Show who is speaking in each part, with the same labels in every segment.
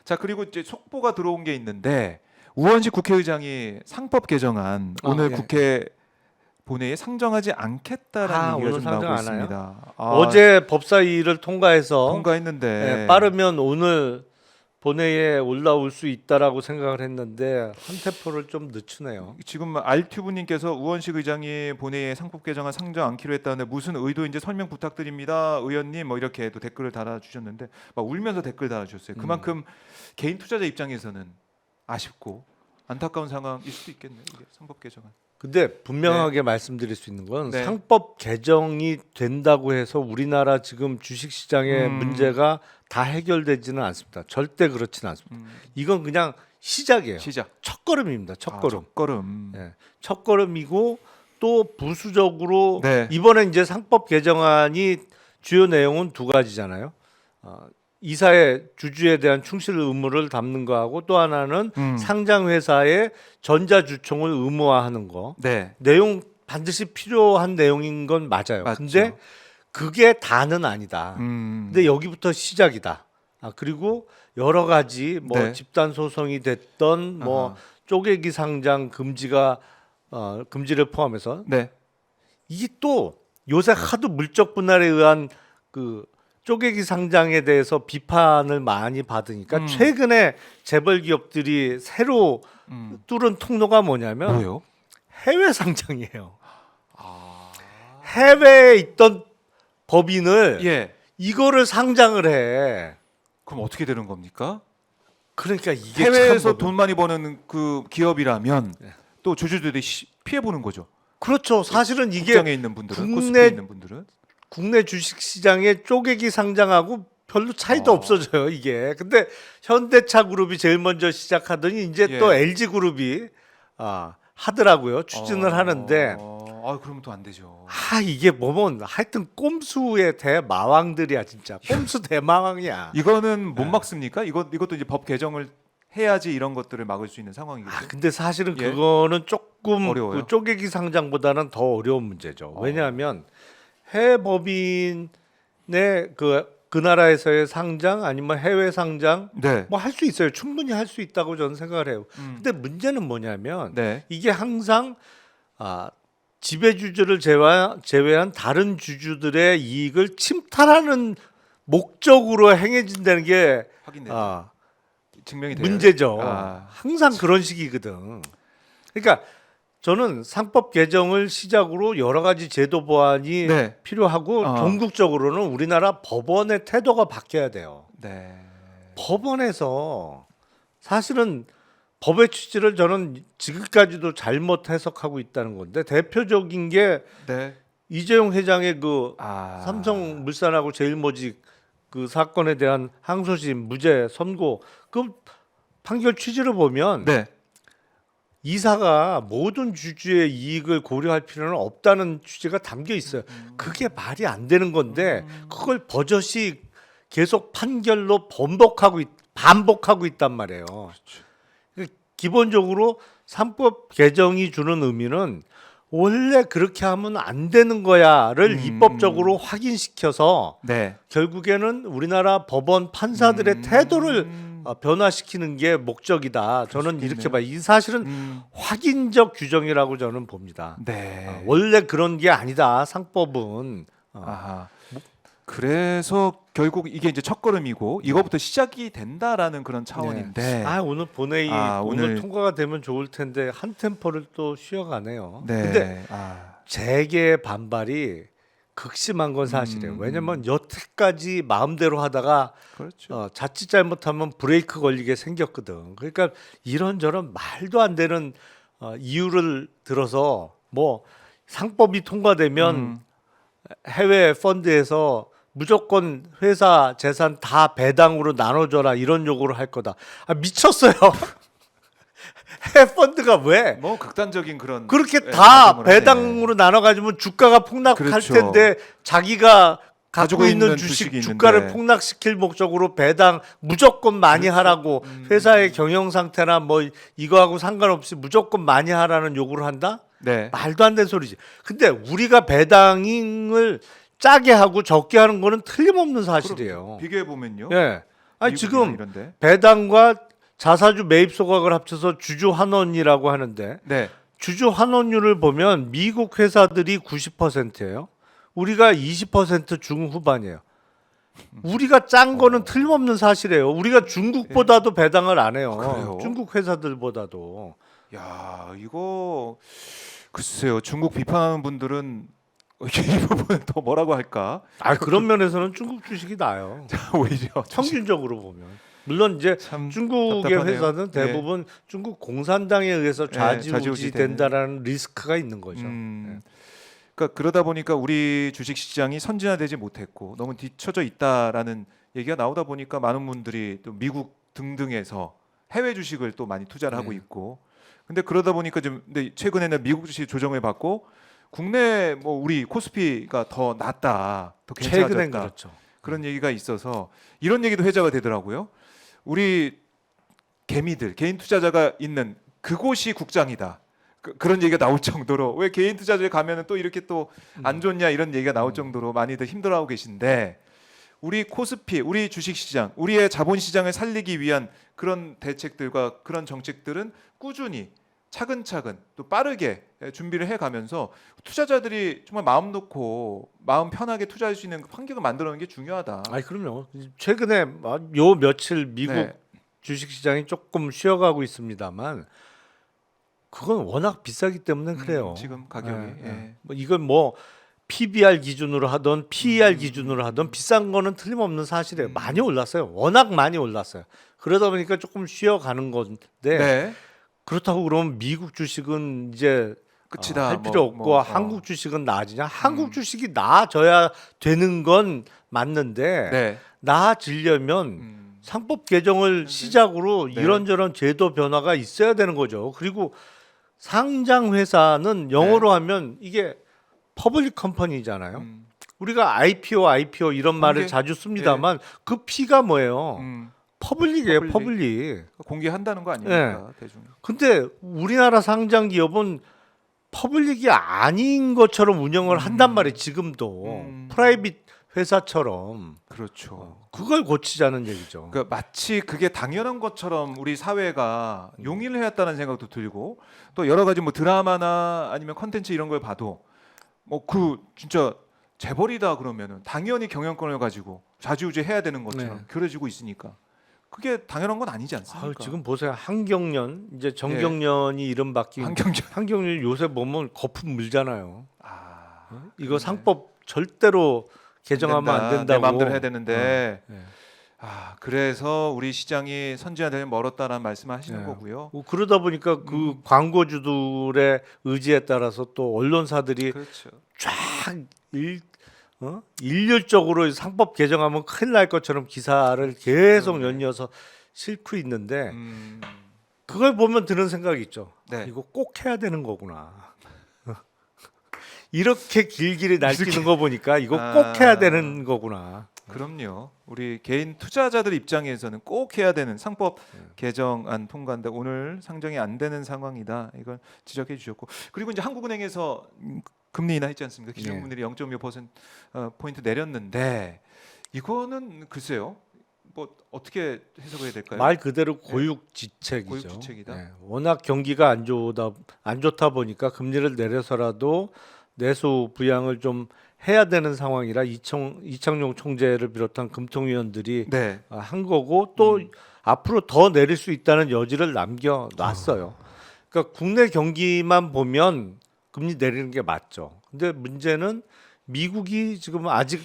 Speaker 1: 자, 그리고 이제 속보가 들어온 게 있는데 우원식 국회의장이 상법 개정안 오늘
Speaker 2: 예.
Speaker 1: 국회 본회의에 상정하지 않겠다라는 얘기가
Speaker 2: 오늘
Speaker 1: 좀
Speaker 2: 상정
Speaker 1: 나오고
Speaker 2: 안 해요?
Speaker 1: 있습니다.
Speaker 2: 어제 법사위를 통과해서
Speaker 1: 통과했는데
Speaker 2: 빠르면 오늘 본회의에 올라올 수 있다라고 생각을 했는데 한 템포를 좀 늦추네요.
Speaker 1: 지금 알튜브님께서 우원식 의장이 본회의에 상법 개정안 상정 않기로 했다는데 무슨 의도인지 설명 부탁드립니다, 의원님. 뭐 이렇게 또 댓글을 달아주셨는데 막 울면서 댓글 달아주셨어요. 그만큼 개인 투자자 입장에서는 아쉽고 안타까운 상황일 수도 있겠네요. 이게 상법 개정안.
Speaker 2: 근데 분명하게 말씀드릴 수 있는 건
Speaker 1: 네.
Speaker 2: 상법 개정이 된다고 해서 우리나라 지금 주식시장의 문제가 다 해결되지는 않습니다. 절대 그렇지는 않습니다. 이건 그냥 시작이에요.
Speaker 1: 시작.
Speaker 2: 첫걸음입니다. 첫걸음.
Speaker 1: 첫걸음.
Speaker 2: 예, 첫걸음이고 또 부수적으로
Speaker 1: 네.
Speaker 2: 이번에 이제 상법 개정안이 주요 내용은 두 가지잖아요. 이사의 주주에 대한 충실 의무를 담는 거하고 또 하나는 상장 회사의 전자주총을 의무화하는 거.
Speaker 1: 네.
Speaker 2: 내용 반드시 필요한 내용인 건 맞아요.
Speaker 1: 맞죠.
Speaker 2: 근데 그게 다는 아니다. 근데 여기부터 시작이다. 그리고 여러 가지 뭐
Speaker 1: 네.
Speaker 2: 집단 소송이 됐던 뭐
Speaker 1: 아하.
Speaker 2: 쪼개기 상장 금지가 금지를 포함해서
Speaker 1: 네.
Speaker 2: 이게 또 요새 하도 물적 분할에 의한 그 쪼개기 상장에 대해서 비판을 많이 받으니까 최근에 재벌 기업들이 새로 뚫은 통로가 뭐냐면
Speaker 1: 뭐요?
Speaker 2: 해외 상장이에요. 해외에 있던 법인을
Speaker 1: 예.
Speaker 2: 이거를 상장을 해.
Speaker 1: 그럼 어떻게 되는 겁니까?
Speaker 2: 그러니까 이게
Speaker 1: 해외에서
Speaker 2: 참
Speaker 1: 돈 많이 버는 그 기업이라면 또 주주들이 피해 보는 거죠.
Speaker 2: 그렇죠. 사실은 이게
Speaker 1: 국장에 있는 분들은,
Speaker 2: 국내-
Speaker 1: 코스피에 있는 분들은.
Speaker 2: 국내 주식 시장의 쪼개기 상장하고 별로 차이도 없어져요, 이게. 근데 현대차 그룹이 제일 먼저 시작하더니 이제
Speaker 1: 예.
Speaker 2: 또 LG 그룹이 하더라고요. 추진을 하는데
Speaker 1: 그러면 또 안 되죠.
Speaker 2: 이게 뭐면 하여튼 꼼수의 대마왕들이야, 진짜. 꼼수 대마왕이야.
Speaker 1: 이거는 못 막습니까? 이것도 이제 법 개정을 해야지 이런 것들을 막을 수 있는 상황이겠죠.
Speaker 2: 근데 사실은
Speaker 1: 예.
Speaker 2: 그거는 조금
Speaker 1: 어려워요?
Speaker 2: 그 쪼개기 상장보다는 더 어려운 문제죠. 왜냐하면 해외 법인의 그 나라에서의 상장 아니면 해외 상장
Speaker 1: 네.
Speaker 2: 뭐 할 수 있어요. 충분히 할 수 있다고 저는 생각을 해요. 근데 문제는 뭐냐면
Speaker 1: 네.
Speaker 2: 이게 항상 지배주주를 제외한 다른 주주들의 이익을 침탈하는 목적으로 행해진다는 게
Speaker 1: 확인돼요. 증명이 돼요.
Speaker 2: 문제죠.
Speaker 1: 아.
Speaker 2: 항상 그런 식이거든. 그러니까 저는 상법 개정을 시작으로 여러 가지 제도 보완이
Speaker 1: 네.
Speaker 2: 필요하고 전국적으로는 우리나라 법원의 태도가 바뀌어야 돼요.
Speaker 1: 네.
Speaker 2: 법원에서 사실은 법의 취지를 저는 지금까지도 잘못 해석하고 있다는 건데 대표적인 게
Speaker 1: 네.
Speaker 2: 이재용 회장의 그 삼성물산하고 제일모직 그 사건에 대한 항소심 무죄 선고 그 판결 취지를 보면
Speaker 1: 네.
Speaker 2: 이사가 모든 주주의 이익을 고려할 필요는 없다는 취지가 담겨 있어요. 그게 말이 안 되는 건데 그걸 버젓이 계속 판결로 반복하고 있단 말이에요. 기본적으로 상법 개정이 주는 의미는 원래 그렇게 하면 안 되는 거야를 입법적으로 확인시켜서
Speaker 1: 네.
Speaker 2: 결국에는 우리나라 법원 판사들의 태도를 변화시키는 게 목적이다. 저는 이렇게 봐요. 이 사실은 확인적 규정이라고 저는 봅니다.
Speaker 1: 네.
Speaker 2: 원래 그런 게 아니다. 상법은.
Speaker 1: 아하. 그래서 결국 이게 이제 첫걸음이고 이거부터 시작이 된다라는 그런 차원인데.
Speaker 2: 오늘 본회의 오늘
Speaker 1: 오늘
Speaker 2: 통과가 되면 좋을 텐데 한 템포를 또 쉬어가네요.
Speaker 1: 네.
Speaker 2: 근데 재계 반발이 극심한 건 사실이에요. 왜냐면 여태까지 마음대로 하다가
Speaker 1: 그렇죠.
Speaker 2: 자칫 잘못하면 브레이크 걸리게 생겼거든. 그러니까 이런저런 말도 안 되는 이유를 들어서 뭐 상법이 통과되면 해외 펀드에서 무조건 회사 재산 다 배당으로 나눠줘라 이런 요구를 할 거다. 미쳤어요. 해외 펀드가 왜
Speaker 1: 뭐 극단적인 그런
Speaker 2: 그렇게
Speaker 1: 예,
Speaker 2: 다
Speaker 1: 가정을
Speaker 2: 배당으로 나눠 가지면 주가가 폭락할
Speaker 1: 그렇죠.
Speaker 2: 텐데 자기가 가지고
Speaker 1: 가지고
Speaker 2: 있는
Speaker 1: 있는
Speaker 2: 주식
Speaker 1: 주식이
Speaker 2: 주가를
Speaker 1: 있는데.
Speaker 2: 폭락시킬 목적으로 배당 무조건 많이 하라고 회사의 경영 상태나 뭐 이거하고 상관없이 무조건 많이 하라는 요구를 한다?
Speaker 1: 네.
Speaker 2: 말도 안 되는 소리지. 근데 우리가 배당을 짜게 하고 적게 하는 거는 틀림없는 사실이에요.
Speaker 1: 비교해 보면요.
Speaker 2: 예. 아니,
Speaker 1: 미국이나
Speaker 2: 지금
Speaker 1: 이런데.
Speaker 2: 배당과 자사주 매입 소각을 합쳐서 주주 환원이라고 하는데
Speaker 1: 네.
Speaker 2: 주주 환원율을 보면 미국 회사들이 90%예요. 우리가 20% 중후반이에요. 우리가 짠 거는 틀림없는 사실이에요. 우리가 중국보다도 배당을 안 해요.
Speaker 1: 그래요?
Speaker 2: 중국 회사들보다도.
Speaker 1: 야, 이거 글쎄요. 중국 비판하는 분들은 이 부분은 더 뭐라고 할까?
Speaker 2: 아, 그런 면에서는 중국 주식이 나아요.
Speaker 1: 오히려
Speaker 2: 평균적으로 보면. 물론 이제
Speaker 1: 참
Speaker 2: 중국의
Speaker 1: 답답하네요.
Speaker 2: 회사는 대부분 중국 공산당에 의해서
Speaker 1: 좌지우지
Speaker 2: 좌지우지 된다라는 리스크가 있는 거죠.
Speaker 1: 그러니까 그러다 보니까 우리 주식 시장이 선진화되지 못했고 너무 뒤처져 있다라는 얘기가 나오다 보니까 많은 분들이 또 미국 등등에서 해외 주식을 또 많이 투자를 하고
Speaker 2: 네.
Speaker 1: 있고 근데 그러다 보니까 좀 근데 최근에는 미국 주식 조정을 받고 국내 뭐 우리 코스피가 더 낫다, 더
Speaker 2: 최근엔
Speaker 1: 괜찮아졌다
Speaker 2: 그렇죠.
Speaker 1: 그런 얘기가 있어서 이런 얘기도 회자가 되더라고요. 우리 개미들 개인 투자자가 있는 그곳이 국장이다. 그런 얘기가 나올 정도로 왜 개인 투자자에 가면은 또 이렇게 또 안 좋냐 이런 얘기가 나올 정도로 많이들 힘들어하고 계신데 우리 코스피, 우리 주식시장, 우리의 자본시장을 살리기 위한 그런 대책들과 그런 정책들은 꾸준히 차근차근 또 빠르게 준비를 해가면서 투자자들이 정말 마음 놓고 마음 편하게 투자할 수 있는 환경을 만들어내는 게 중요하다.
Speaker 2: 아니 그럼요. 최근에 요 며칠 미국
Speaker 1: 네.
Speaker 2: 주식 시장이 조금 쉬어가고 있습니다만 그건 워낙 비싸기 때문에 그래요.
Speaker 1: 지금 가격이.
Speaker 2: 뭐 이건 뭐 PBR 기준으로 하던 PER 기준으로 하던 비싼 거는 틀림없는 사실이에요. 많이 올랐어요. 워낙 많이 올랐어요. 그러다 보니까 조금 쉬어가는 건데
Speaker 1: 네.
Speaker 2: 그렇다고 그러면 미국 주식은 이제
Speaker 1: 끝이다.
Speaker 2: 할 필요 없고
Speaker 1: 뭐,
Speaker 2: 한국 주식은 나아지냐? 한국 주식이 나아져야 되는 건 맞는데
Speaker 1: 네.
Speaker 2: 나아지려면 상법 개정을 시작으로
Speaker 1: 네.
Speaker 2: 이런저런 제도 변화가 있어야 되는 거죠. 그리고 상장 회사는 영어로 하면 이게 퍼블릭 컴퍼니잖아요. 우리가 IPO 이런 말을
Speaker 1: 공개?
Speaker 2: 자주 씁니다만 그 P가 뭐예요?
Speaker 1: 음,
Speaker 2: 퍼블릭이에요, 퍼블릭.
Speaker 1: 공개한다는 거 아닙니까 대중.
Speaker 2: 근데 우리나라 상장 기업은 퍼블릭이 아닌 것처럼 운영을 한단 말이에요. 지금도 프라이빗 회사처럼.
Speaker 1: 그렇죠.
Speaker 2: 그걸 고치자는 얘기죠.
Speaker 1: 그러니까 마치 그게 당연한 것처럼 우리 사회가 용인을 해왔다는 생각도 들고 또 여러 가지 뭐 드라마나 아니면 컨텐츠 이런 걸 봐도 뭐 그 진짜 재벌이다 그러면은 당연히 경영권을 가지고 좌지우지 해야 되는 것처럼
Speaker 2: 네.
Speaker 1: 그려지고 있으니까 그게 당연한 건 아니지 않습니까?
Speaker 2: 지금 보세요. 한경련 이제 정경련이 이름 바뀐 한경련 요새 보면 거품 물잖아요. 이거
Speaker 1: 그러네.
Speaker 2: 상법 절대로 개정하면 안 된다고.
Speaker 1: 내 마음대로 해야 되는데
Speaker 2: 네.
Speaker 1: 그래서 우리 시장이 선진화되면 멀었다라는 말씀하시는
Speaker 2: 네.
Speaker 1: 거고요.
Speaker 2: 그러다 보니까 그 광고주들의 의지에 따라서 또 언론사들이
Speaker 1: 그렇죠.
Speaker 2: 일률적으로 상법 개정하면 큰일 날 것처럼 기사를 계속 연이어서 싣고 있는데 그걸 보면 드는 생각이 있죠.
Speaker 1: 네.
Speaker 2: 이거 꼭 해야 되는 거구나. 이렇게 길길이 날뛰는 거 보니까 이거 꼭 해야 되는 거구나.
Speaker 1: 그럼요. 우리 개인 투자자들 입장에서는 꼭 해야 되는 상법 개정안 통과인데 오늘 상정이 안 되는 상황이다. 이걸 지적해 주셨고 그리고 이제 한국은행에서 금리 인하했지 않습니까? 기준금리를 0.5% 포인트 내렸는데 이거는 글쎄요. 뭐 어떻게 해석해야 될까요?
Speaker 2: 말 그대로 고육지책이죠.
Speaker 1: 고육지책이다.
Speaker 2: 네. 워낙 경기가 안 좋다 보니까 금리를 내려서라도 내수 부양을 좀 해야 되는 상황이라 이창용 총재를 비롯한 금통위원들이
Speaker 1: 네.
Speaker 2: 한 거고 또 앞으로 더 내릴 수 있다는 여지를 남겨놨어요. 그러니까 국내 경기만 보면 금리 내리는 게 맞죠. 근데 문제는 미국이 지금 아직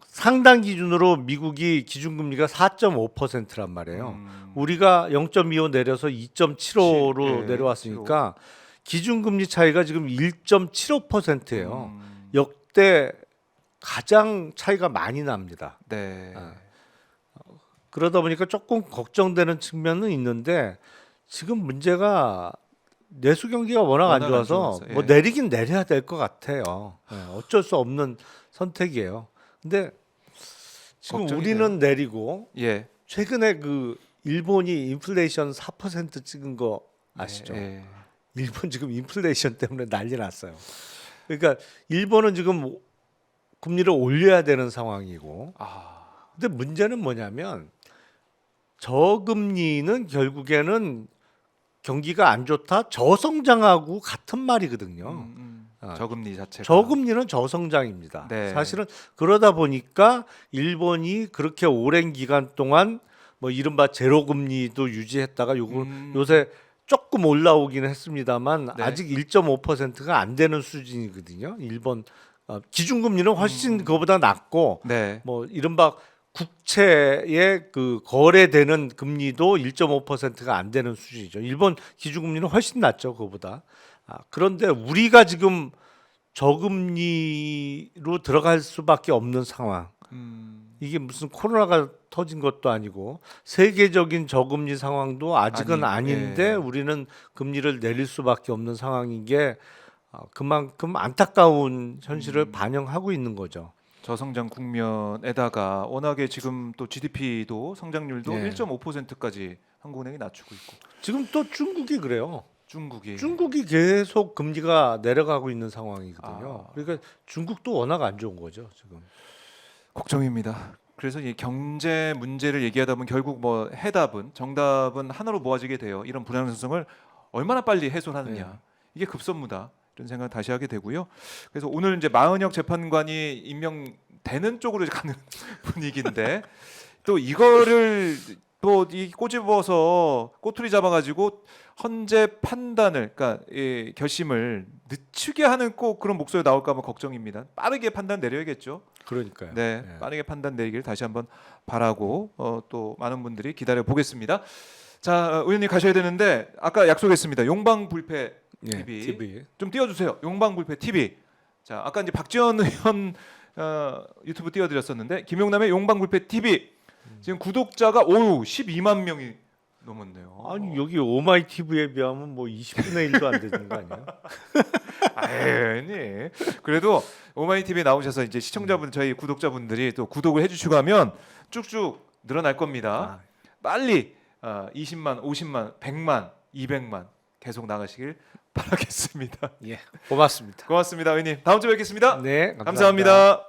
Speaker 2: 상당 기준으로 미국이 기준금리가 4.5%란 말이에요. 우리가 0.25 내려서 2.75로 내려왔으니까 기준금리 차이가 지금 1.75%예요. 역대 가장 차이가 많이 납니다.
Speaker 1: 네.
Speaker 2: 그러다 보니까 조금 걱정되는 측면은 있는데 지금 문제가 내수 경기가 워낙 안 좋아서 뭐 내리긴 내려야 될 것 같아요. 어쩔 수 없는 선택이에요. 근데 지금 우리는
Speaker 1: 돼요.
Speaker 2: 내리고
Speaker 1: 예.
Speaker 2: 최근에 그 일본이 인플레이션 4% 찍은 거 아시죠?
Speaker 1: 예.
Speaker 2: 일본 지금 인플레이션 때문에 난리 났어요. 그러니까 일본은 지금 금리를 올려야 되는 상황이고 근데 문제는 뭐냐면 저금리는 결국에는 경기가 안 좋다, 저성장하고 같은 말이거든요.
Speaker 1: 저금리 자체가
Speaker 2: 저금리는 저성장입니다.
Speaker 1: 네.
Speaker 2: 사실은 그러다 보니까 일본이 그렇게 오랜 기간 동안 뭐 이른바 제로금리도 유지했다가 요새 조금 올라오긴 했습니다만
Speaker 1: 네.
Speaker 2: 아직 1.5%가 안 되는 수준이거든요. 일본 기준금리는 훨씬 그거보다 낮고
Speaker 1: 네.
Speaker 2: 뭐 이른바 국채의 그 거래되는 금리도 1.5%가 안 되는 수준이죠. 일본 기준금리는 훨씬 낮죠, 그거보다. 그런데 우리가 지금 저금리로 들어갈 수밖에 없는 상황. 이게 무슨 코로나가 터진 것도 아니고 세계적인 저금리 상황도 아직은 아닌데
Speaker 1: 예.
Speaker 2: 우리는 금리를 내릴 수밖에 없는 상황인 게 그만큼 안타까운 현실을 반영하고 있는 거죠.
Speaker 1: 저성장 국면에다가 워낙에 지금 또 GDP도 성장률도
Speaker 2: 예.
Speaker 1: 1.5%까지 한국은행이 낮추고 있고
Speaker 2: 지금 또 중국이 그래요.
Speaker 1: 중국이
Speaker 2: 계속 금리가 내려가고 있는 상황이거든요.
Speaker 1: 아.
Speaker 2: 그러니까 중국도 워낙 안 좋은 거죠 지금.
Speaker 1: 걱정입니다. 그래서 이 경제 문제를 얘기하다 보면 결국 뭐 정답은 하나로 모아지게 돼요. 이런 불안정성을 얼마나 빨리 해소하느냐.
Speaker 2: 네.
Speaker 1: 이게 급선무다. 이런 생각을 다시 하게 되고요. 그래서 오늘 이제 마은혁 재판관이 임명되는 쪽으로 이제 가는 분위기인데 또 이거를 또 이 꼬집어서 꼬투리 잡아가지고 헌재 판단을, 그러니까 이 결심을 늦추게 하는 꼭 그런 목소리 나올까 봐 걱정입니다. 빠르게 판단 내려야겠죠.
Speaker 2: 그러니까요.
Speaker 1: 네,
Speaker 2: 예.
Speaker 1: 빠르게 판단 내리기를 다시 한번 바라고 또 많은 분들이 기다려 보겠습니다. 자, 의원님 가셔야 되는데 아까 약속했습니다. 용방불패
Speaker 2: 예,
Speaker 1: TV.
Speaker 2: TV.
Speaker 1: 좀 띄워주세요. 용방불패 TV. 자, 아까 이제 박지원 의원 유튜브 띄워드렸었는데 김용남의 용방불패 TV 지금 구독자가 12만 명이 넘었네요.
Speaker 2: 아니 여기 오마이 TV에 비하면 뭐 20분의 1도 안 되는 거 아니에요?
Speaker 1: 아니 그래도 오마이 TV에 나오셔서 이제 시청자분 저희 구독자분들이 또 구독을 해주시고 하면 쭉쭉 늘어날 겁니다. 빨리 20만, 50만, 100만, 200만 계속 나가시길 바라겠습니다.
Speaker 2: 예, 고맙습니다.
Speaker 1: 고맙습니다, 의원님. 다음 주에 뵙겠습니다.
Speaker 2: 네,
Speaker 1: 감사합니다.